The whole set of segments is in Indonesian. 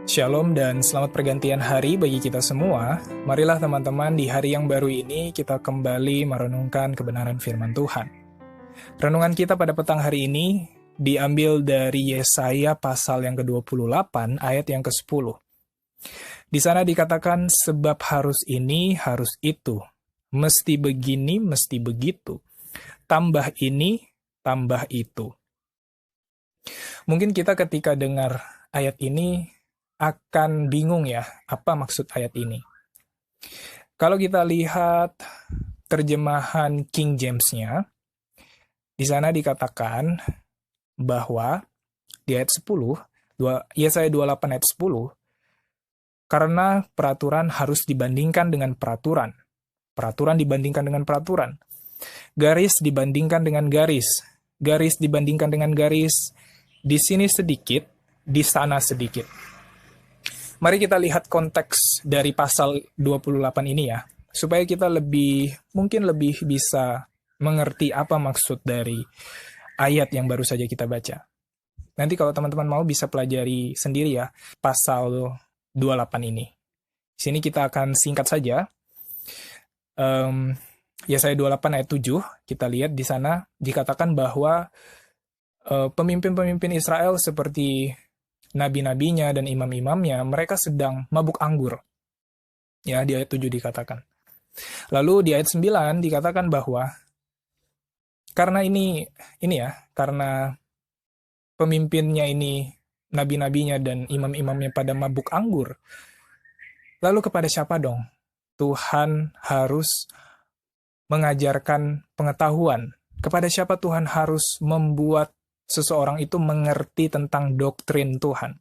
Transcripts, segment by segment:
Shalom dan selamat pergantian hari bagi kita semua. Marilah teman-teman di hari yang baru ini kita kembali merenungkan kebenaran firman Tuhan. Renungan kita pada petang hari ini diambil dari Yesaya pasal yang ke-28 ayat yang ke-10. Di sana dikatakan sebab harus ini, harus itu, mesti begini, mesti begitu, tambah ini, tambah itu. Mungkin kita ketika dengar ayat ini akan bingung ya, apa maksud ayat ini. Kalau kita lihat terjemahan King James-nya, di sana dikatakan bahwa di ayat 10, Yesaya 28 ayat 10, karena peraturan harus dibandingkan dengan peraturan. Peraturan dibandingkan dengan peraturan. Garis dibandingkan dengan garis. Garis dibandingkan dengan garis. Di sini sedikit, di sana sedikit. Mari kita lihat konteks dari pasal 28 ini ya, supaya kita mungkin lebih bisa mengerti apa maksud dari ayat yang baru saja kita baca. Nanti kalau teman-teman mau bisa pelajari sendiri ya, pasal 28 ini. Di sini kita akan singkat saja. Yesaya 28 ayat 7, kita lihat di sana dikatakan bahwa pemimpin-pemimpin Israel seperti nabi-nabinya dan imam-imamnya, mereka sedang mabuk anggur. Ya, di ayat 7 dikatakan. Lalu di ayat 9 dikatakan bahwa karena karena pemimpinnya ini, nabi-nabinya dan imam-imamnya pada mabuk anggur, lalu kepada siapa dong Tuhan harus mengajarkan pengetahuan? Kepada siapa Tuhan harus membuat seseorang itu mengerti tentang doktrin Tuhan?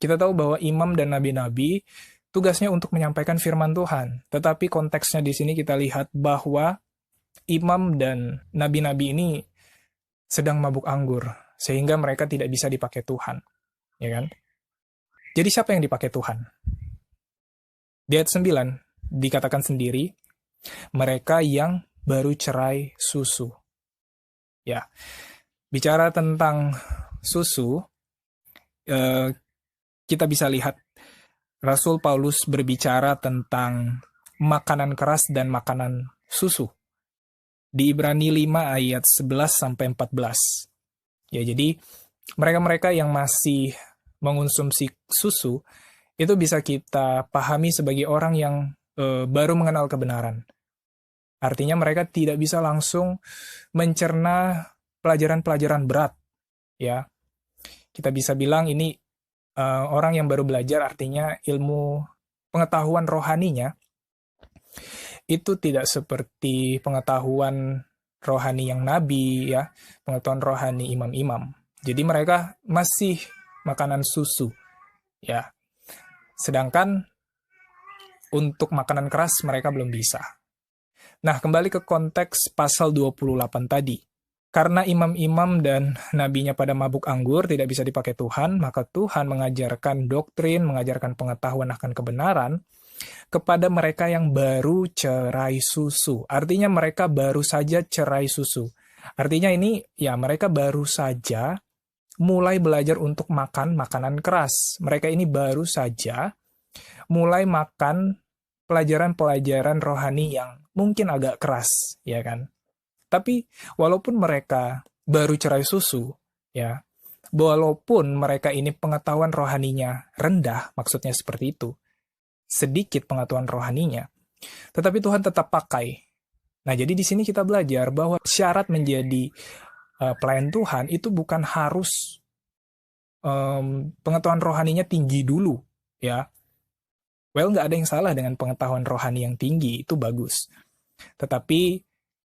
Kita tahu bahwa imam dan nabi-nabi tugasnya untuk menyampaikan firman Tuhan. Tetapi konteksnya di sini kita lihat bahwa imam dan nabi-nabi ini sedang mabuk anggur, sehingga mereka tidak bisa dipakai Tuhan. Ya kan? Jadi siapa yang dipakai Tuhan? Di ayat 9 dikatakan sendiri, mereka yang baru cerai susu. Ya, bicara tentang susu, kita bisa lihat Rasul Paulus berbicara tentang makanan keras dan makanan susu. Di Ibrani 5 ayat 11-14. Ya, jadi mereka-mereka yang masih mengonsumsi susu, itu bisa kita pahami sebagai orang yang baru mengenal kebenaran. Artinya mereka tidak bisa langsung mencerna pelajaran-pelajaran berat, ya. Kita bisa bilang ini orang yang baru belajar, artinya ilmu pengetahuan rohaninya itu tidak seperti pengetahuan rohani yang nabi, ya, pengetahuan rohani imam-imam. Jadi mereka masih makanan susu, ya. Sedangkan untuk makanan keras mereka belum bisa. Nah, kembali ke konteks pasal 28 tadi. Karena imam-imam dan nabinya pada mabuk anggur tidak bisa dipakai Tuhan, maka Tuhan mengajarkan doktrin, mengajarkan pengetahuan akan kebenaran kepada mereka yang baru cerai susu. Artinya mereka baru saja cerai susu. Artinya ini ya mereka baru saja mulai belajar untuk makan makanan keras. Mereka ini baru saja mulai makan pelajaran-pelajaran rohani yang mungkin agak keras, ya kan? Tapi walaupun mereka baru cerai susu, ya, walaupun mereka ini pengetahuan rohaninya rendah, maksudnya seperti itu, sedikit pengetahuan rohaninya, tetapi Tuhan tetap pakai. Nah, jadi di sini kita belajar bahwa syarat menjadi pelayan Tuhan itu bukan harus pengetahuan rohaninya tinggi dulu, ya. Well, nggak ada yang salah dengan pengetahuan rohani yang tinggi, itu bagus. Tetapi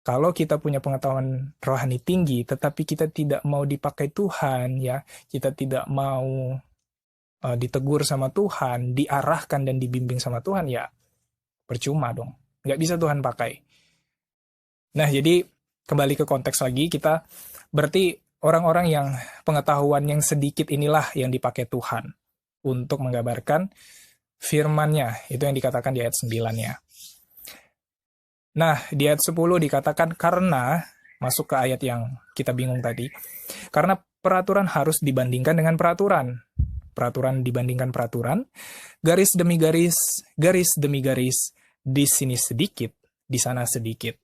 kalau kita punya pengetahuan rohani tinggi, tetapi kita tidak mau dipakai Tuhan, ya, kita tidak mau ditegur sama Tuhan, diarahkan dan dibimbing sama Tuhan, ya, percuma dong. Nggak bisa Tuhan pakai. Nah, jadi kembali ke konteks lagi, kita berarti orang-orang yang pengetahuan yang sedikit inilah yang dipakai Tuhan untuk menggambarkan firman-Nya, itu yang dikatakan di ayat 9-nya. Nah, di ayat 10 dikatakan karena, masuk ke ayat yang kita bingung tadi, karena peraturan harus dibandingkan dengan peraturan. peraturan dibandingkan peraturan, garis demi garis, di sini sedikit, di sana sedikit.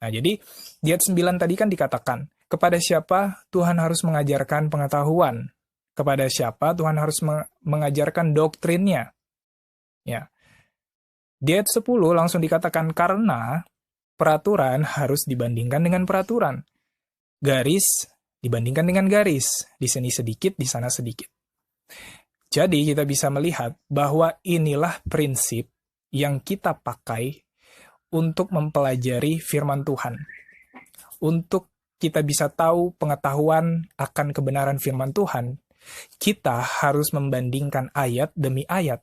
Nah, jadi di ayat 9 tadi kan dikatakan, kepada siapa Tuhan harus mengajarkan pengetahuan? Kepada siapa Tuhan harus mengajarkan doktrinnya? Ya. Di ayat 10 langsung dikatakan, karena peraturan harus dibandingkan dengan peraturan. Garis dibandingkan dengan garis. Di sini sedikit, di sana sedikit. Jadi kita bisa melihat bahwa inilah prinsip yang kita pakai untuk mempelajari firman Tuhan. Untuk kita bisa tahu pengetahuan akan kebenaran firman Tuhan, kita harus membandingkan ayat demi ayat.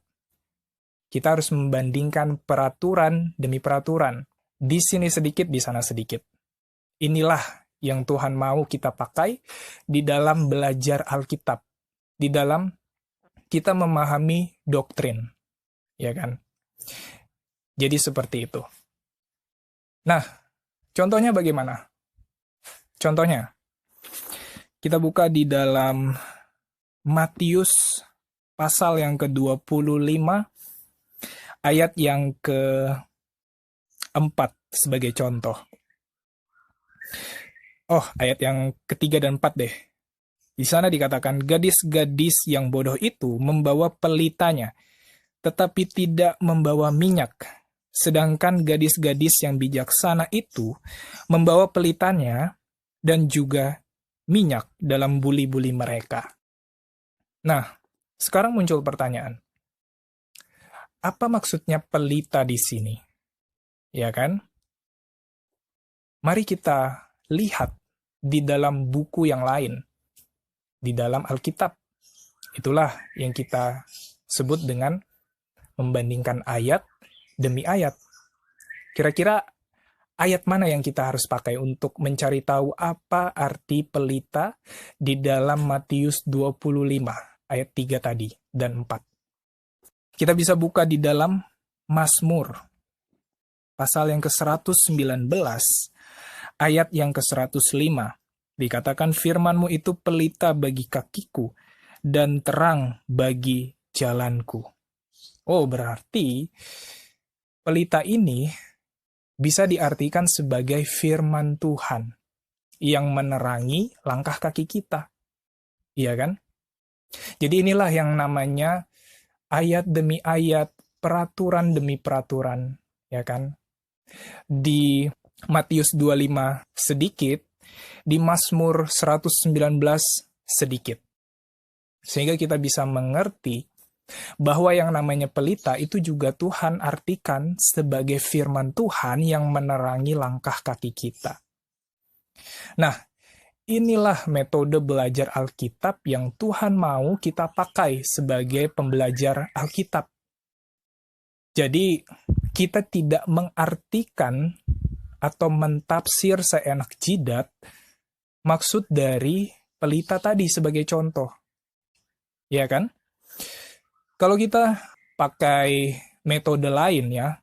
Kita harus membandingkan peraturan demi peraturan. Di sini sedikit, di sana sedikit. Inilah yang Tuhan mau kita pakai di dalam belajar Alkitab. Di dalam kita memahami doktrin. Ya kan? Jadi seperti itu. Nah, contohnya bagaimana? Contohnya, kita buka di dalam Matius pasal yang ke-25, ayat yang ke-4 sebagai contoh. Oh, ayat yang ketiga dan 4 deh. Di sana dikatakan, gadis-gadis yang bodoh itu membawa pelitanya, tetapi tidak membawa minyak. Sedangkan gadis-gadis yang bijaksana itu membawa pelitanya dan juga minyak dalam buli-buli mereka. Nah, sekarang muncul pertanyaan. Apa maksudnya pelita di sini? Ya kan? Mari kita lihat di dalam buku yang lain. Di dalam Alkitab. Itulah yang kita sebut dengan membandingkan ayat demi ayat. Kira-kira ayat mana yang kita harus pakai untuk mencari tahu apa arti pelita di dalam Matius 25 ayat 3 tadi dan 4. Kita bisa buka di dalam Mazmur pasal yang ke-119 ayat yang ke-105. Dikatakan, firman-Mu itu pelita bagi kakiku dan terang bagi jalanku. Oh, berarti pelita ini bisa diartikan sebagai firman Tuhan yang menerangi langkah kaki kita. Iya kan? Jadi inilah yang namanya ayat demi ayat, peraturan demi peraturan, ya kan? Di Matius 25 sedikit, di Mazmur 119 sedikit. Sehingga kita bisa mengerti bahwa yang namanya pelita itu juga Tuhan artikan sebagai firman Tuhan yang menerangi langkah kaki kita. Nah, inilah metode belajar Alkitab yang Tuhan mau kita pakai sebagai pembelajar Alkitab. Jadi, kita tidak mengartikan atau mentafsir seenak jidat maksud dari pelita tadi sebagai contoh. Ya kan? Kalau kita pakai metode lain ya,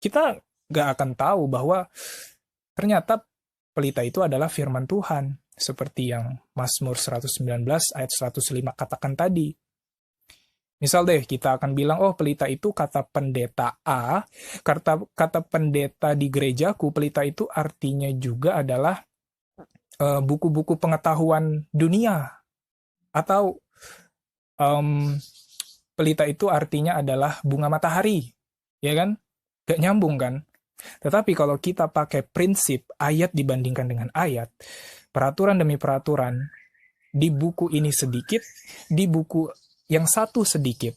kita nggak akan tahu bahwa ternyata pelita itu adalah firman Tuhan. Seperti yang Mazmur 119 ayat 105 katakan tadi. Misal deh, kita akan bilang, oh pelita itu kata pendeta A, kata pendeta di gerejaku, pelita itu artinya juga adalah buku-buku pengetahuan dunia. Atau pelita itu artinya adalah bunga matahari, ya kan? Gak nyambung kan? Tetapi kalau kita pakai prinsip ayat dibandingkan dengan ayat, peraturan demi peraturan, di buku ini sedikit, di buku yang satu sedikit,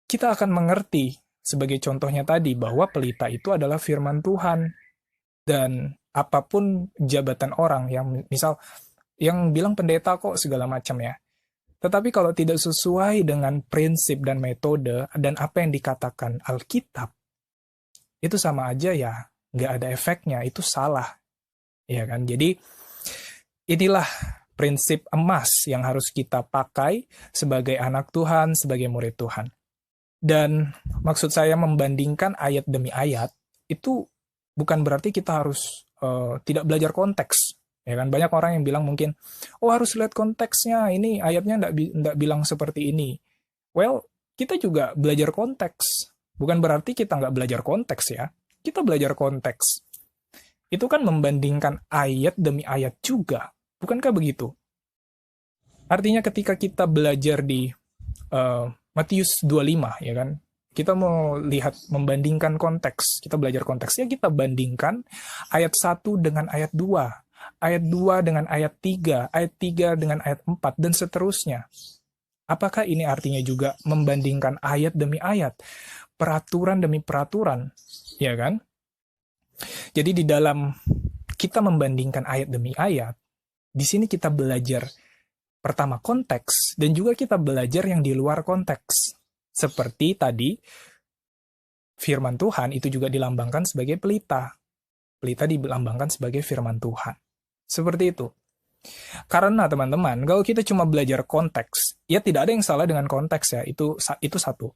kita akan mengerti sebagai contohnya tadi bahwa pelita itu adalah firman Tuhan. Dan apapun jabatan orang yang misal yang bilang pendeta kok segala macam ya. Tetapi kalau tidak sesuai dengan prinsip dan metode dan apa yang dikatakan Alkitab, itu sama aja ya, nggak ada efeknya, itu salah. Ya kan? Jadi inilah prinsip emas yang harus kita pakai sebagai anak Tuhan, sebagai murid Tuhan. Dan maksud saya membandingkan ayat demi ayat, itu bukan berarti kita harus tidak belajar konteks. Ya kan, banyak orang yang bilang mungkin, oh harus lihat konteksnya, ini ayatnya nggak bilang seperti ini. Well, kita juga belajar konteks. Bukan berarti kita nggak belajar konteks ya. Kita belajar konteks. Itu kan membandingkan ayat demi ayat juga. Bukankah begitu? Artinya ketika kita belajar di Matius 25, ya kan, kita mau lihat membandingkan konteks. Kita belajar konteksnya, kita bandingkan ayat 1 dengan ayat 2, ayat 2 dengan ayat 3, ayat 3 dengan ayat 4, dan seterusnya. Apakah ini artinya juga membandingkan ayat demi ayat, peraturan demi peraturan, ya kan? Jadi di dalam kita membandingkan ayat demi ayat, di sini kita belajar pertama konteks, dan juga kita belajar yang di luar konteks. Seperti tadi, firman Tuhan itu juga dilambangkan sebagai pelita. Pelita dilambangkan sebagai firman Tuhan. Seperti itu. Karena teman-teman, kalau kita cuma belajar konteks, ya tidak ada yang salah dengan konteks ya, itu satu.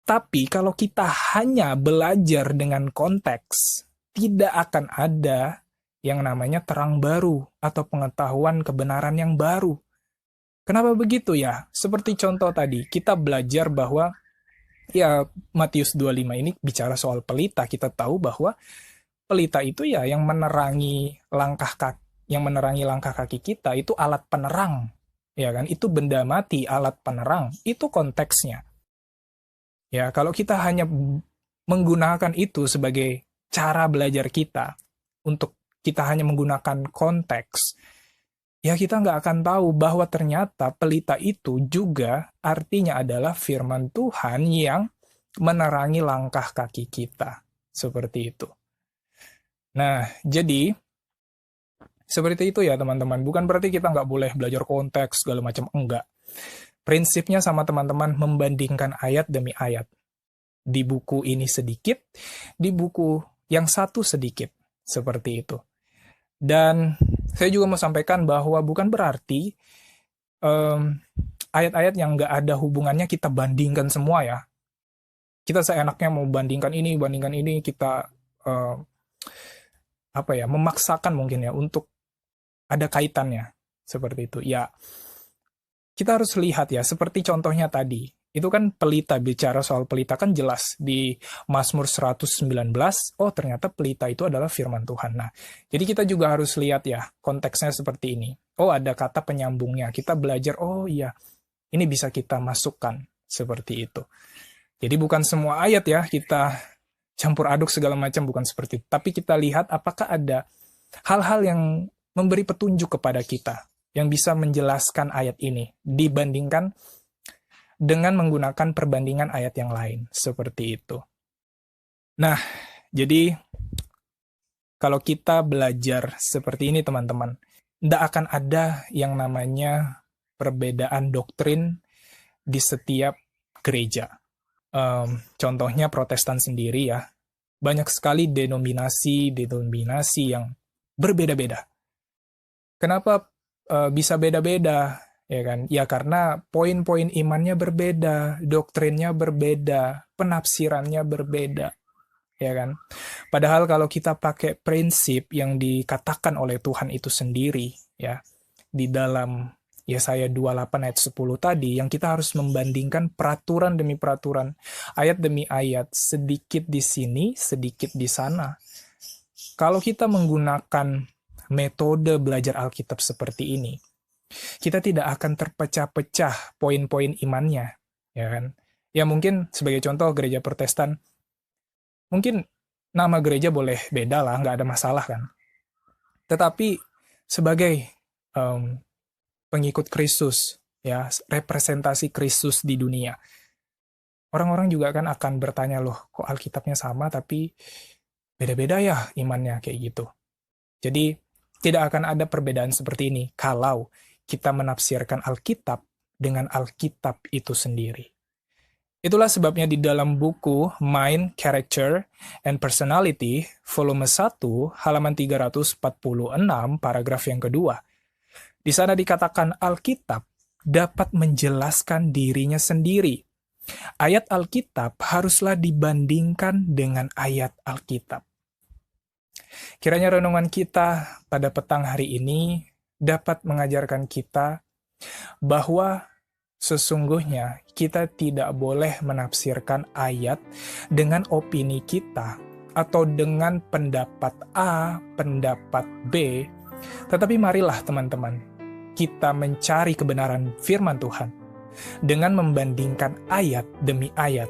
Tapi kalau kita hanya belajar dengan konteks, tidak akan ada yang namanya terang baru atau pengetahuan kebenaran yang baru. Kenapa begitu ya? Seperti contoh tadi, kita belajar bahwa ya Matius 25 ini bicara soal pelita. Kita tahu bahwa pelita itu ya yang menerangi langkah kaki kita, itu alat penerang. Ya kan? Itu benda mati, alat penerang. Itu konteksnya. Ya, kalau kita hanya menggunakan itu sebagai cara belajar kita untuk kita hanya menggunakan konteks, ya kita nggak akan tahu bahwa ternyata pelita itu juga artinya adalah firman Tuhan yang menerangi langkah kaki kita. Seperti itu. Nah, jadi seperti itu ya teman-teman. Bukan berarti kita nggak boleh belajar konteks, segala macam. Enggak. Prinsipnya sama teman-teman membandingkan ayat demi ayat. Di buku ini sedikit, di buku yang satu sedikit. Seperti itu. Dan saya juga mau sampaikan bahwa bukan berarti ayat-ayat yang nggak ada hubungannya kita bandingkan semua ya. Kita seenaknya mau bandingkan ini, kita memaksakan mungkin ya untuk ada kaitannya. Seperti itu. Ya, kita harus lihat ya, seperti contohnya tadi. Itu kan pelita, bicara soal pelita kan jelas di Mazmur 119, oh ternyata pelita itu adalah firman Tuhan. Nah, jadi kita juga harus lihat ya, konteksnya seperti ini. Oh ada kata penyambungnya, kita belajar, oh iya, ini bisa kita masukkan, seperti itu. Jadi bukan semua ayat ya, kita campur aduk segala macam, bukan seperti itu. Tapi kita lihat apakah ada hal-hal yang memberi petunjuk kepada kita, yang bisa menjelaskan ayat ini, dibandingkan dengan menggunakan perbandingan ayat yang lain. Seperti itu. Nah, jadi kalau kita belajar seperti ini teman-teman, tidak akan ada yang namanya perbedaan doktrin di setiap gereja. Contohnya Protestan sendiri ya, banyak sekali denominasi yang berbeda-beda. Kenapa bisa beda-beda? Ya kan? Ya karena poin-poin imannya berbeda, doktrinnya berbeda, penafsirannya berbeda. Ya kan? Padahal kalau kita pakai prinsip yang dikatakan oleh Tuhan itu sendiri, ya, di dalam Yesaya 28 ayat 10 tadi, yang kita harus membandingkan peraturan demi peraturan, ayat demi ayat, sedikit di sini, sedikit di sana. Kalau kita menggunakan metode belajar Alkitab seperti ini, kita tidak akan terpecah-pecah poin-poin imannya, ya kan? Ya mungkin sebagai contoh gereja Protestan, mungkin nama gereja boleh beda lah, nggak ada masalah kan. Tetapi sebagai pengikut Kristus, ya representasi Kristus di dunia, orang-orang juga kan akan bertanya, loh kok Alkitabnya sama tapi beda-beda ya imannya kayak gitu. Jadi tidak akan ada perbedaan seperti ini kalau kita menafsirkan Alkitab dengan Alkitab itu sendiri. Itulah sebabnya di dalam buku Mind, Character, and Personality, volume 1, halaman 346, paragraf yang kedua. Di sana dikatakan Alkitab dapat menjelaskan dirinya sendiri. Ayat Alkitab haruslah dibandingkan dengan ayat Alkitab. Kiranya renungan kita pada petang hari ini dapat mengajarkan kita bahwa sesungguhnya kita tidak boleh menafsirkan ayat dengan opini kita atau dengan pendapat A, pendapat B, tetapi marilah teman-teman, kita mencari kebenaran firman Tuhan dengan membandingkan ayat demi ayat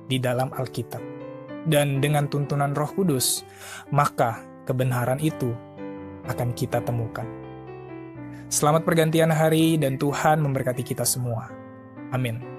di dalam Alkitab. Dan dengan tuntunan Roh Kudus, maka kebenaran itu akan kita temukan. Selamat pergantian hari dan Tuhan memberkati kita semua. Amin.